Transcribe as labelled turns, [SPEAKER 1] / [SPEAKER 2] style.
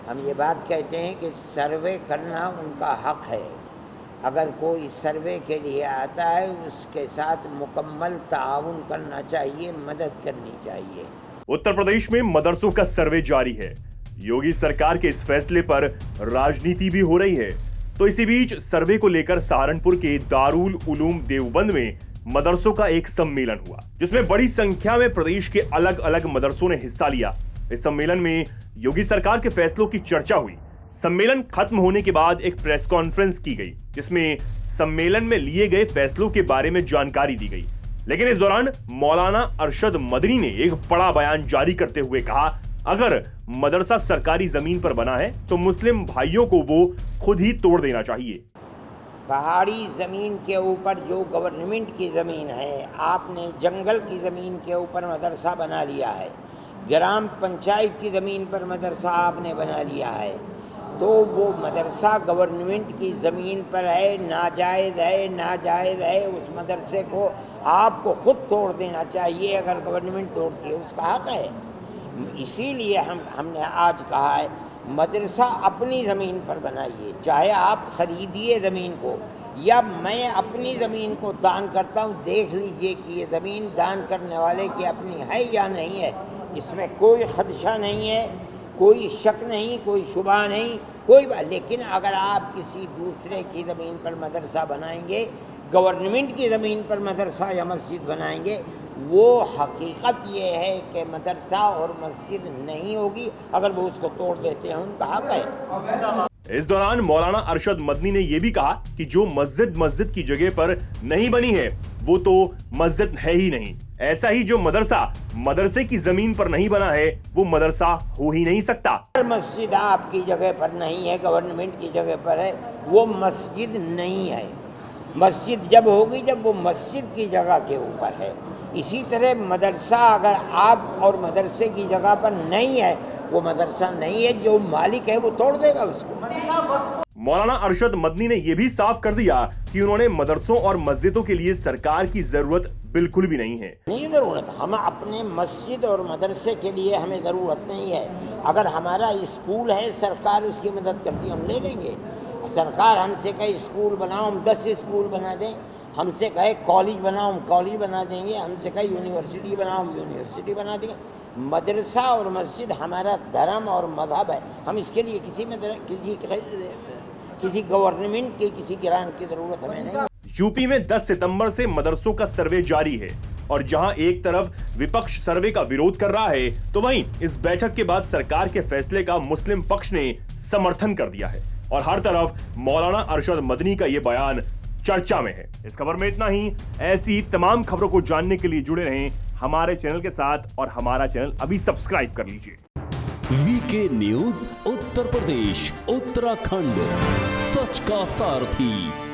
[SPEAKER 1] हम ये बात कहते हैं कि सर्वे करना उनका हक है। अगर कोई सर्वे के लिए आता है उसके साथ मुकम्मल ताउन करना चाहिए, मदद करनी चाहिए।
[SPEAKER 2] उत्तर प्रदेश में मदरसों का सर्वे जारी है। योगी सरकार के इस फैसले पर राजनीति भी हो रही है। तो इसी बीच सर्वे को लेकर सहारनपुर के दारुल उलूम देवबंद में मदरसों का एक सम्मेलन हुआ, जिसमें बड़ी संख्या में प्रदेश के अलग अलग मदरसों ने हिस्सा लिया। इस सम्मेलन में योगी सरकार के फैसलों की चर्चा हुई। सम्मेलन खत्म होने के बाद एक प्रेस कॉन्फ्रेंस की गई, जिसमें सम्मेलन में लिए गए फैसलों के बारे में जानकारी दी गई। लेकिन इस दौरान मौलाना अरशद मदनी ने एक बड़ा बयान जारी करते हुए कहा, अगर मदरसा सरकारी जमीन पर बना है तो मुस्लिम भाइयों को वो खुद ही तोड़ देना चाहिए।
[SPEAKER 1] पहाड़ी ज़मीन के ऊपर जो गवर्नमेंट की ज़मीन है, आपने जंगल की ज़मीन के ऊपर मदरसा बना लिया है, ग्राम पंचायत की ज़मीन पर मदरसा आपने बना लिया है, तो वो मदरसा गवर्नमेंट की ज़मीन पर है, नाजायज़ है। उस मदरसे को आपको खुद तोड़ देना चाहिए। अगर गवर्नमेंट तोड़ती है उसका हक है। इसीलिए हमने आज कहा है मदरसा अपनी ज़मीन पर बनाइए, चाहे आप खरीदिए ज़मीन को या मैं अपनी ज़मीन को दान करता हूँ, देख लीजिए कि ये ज़मीन दान करने वाले की अपनी है या नहीं है। इसमें कोई खदशा नहीं है, कोई शक नहीं, कोई शुबा नहीं, कोई बात। लेकिन अगर आप किसी दूसरे की ज़मीन पर मदरसा बनाएंगे, गवर्नमेंट की ज़मीन पर मदरसा या मस्जिद बनाएंगे, वो हकीकत ये है कि मदरसा और मस्जिद नहीं होगी। अगर वो उसको तोड़ देते हैं उनका हक है।
[SPEAKER 2] इस दौरान मौलाना अरशद मदनी ने यह भी कहा कि जो मस्जिद की जगह पर नहीं बनी है वो तो मस्जिद है ही नहीं। ऐसा ही जो मदरसा मदरसे की जमीन पर नहीं बना है वो मदरसा हो ही नहीं सकता।
[SPEAKER 1] मस्जिद आपकी जगह पर नहीं है, गवर्नमेंट की जगह पर है, वो मस्जिद नहीं है। मस्जिद जब होगी जब वो मस्जिद की जगह के ऊपर है। इसी तरह मदरसा अगर आप और मदरसे की जगह पर नहीं है, वो मदरसा नहीं है। जो मालिक है वो तोड़ देगा उसको।
[SPEAKER 2] मौलाना अरशद मदनी ने यह भी साफ कर दिया कि उन्होंने मदरसों और मस्जिदों के लिए सरकार की जरूरत बिल्कुल भी नहीं है।
[SPEAKER 1] नहीं जरूरत, हम अपने मस्जिद और मदरसे के लिए हमें जरूरत नहीं है। अगर हमारा स्कूल है, सरकार उसकी मदद करती है, हम ले लेंगे। सरकार हमसे कहे स्कूल बनाओ, हम 10 स्कूल बना दें। हमसे कहे कॉलेज बनाओ, हम कॉलेज बना देंगे। हमसे कहे यूनिवर्सिटी बनाओ, हम यूनिवर्सिटी बना देंगे। मदरसा और मस्जिद हमारा धर्म और मजहब है। हम इसके लिए किसी गवर्नमेंट की किसी ग्रांट की जरूरत हमें नहीं।
[SPEAKER 2] यूपी में 10 सितंबर से मदरसों का सर्वे जारी है और जहां एक तरफ विपक्ष सर्वे का विरोध कर रहा है, तो वहीं इस बैठक के बाद सरकार के फैसले का मुस्लिम पक्ष ने समर्थन कर दिया है और हर तरफ मौलाना अरशद मदनी का ये बयान चर्चा में है। इस खबर में इतना ही। ऐसी तमाम खबरों को जानने के लिए जुड़े रहें हमारे चैनल के साथ और हमारा चैनल अभी सब्सक्राइब कर लीजिए।
[SPEAKER 3] वीके न्यूज उत्तर प्रदेश उत्तराखंड, सच का सारथी।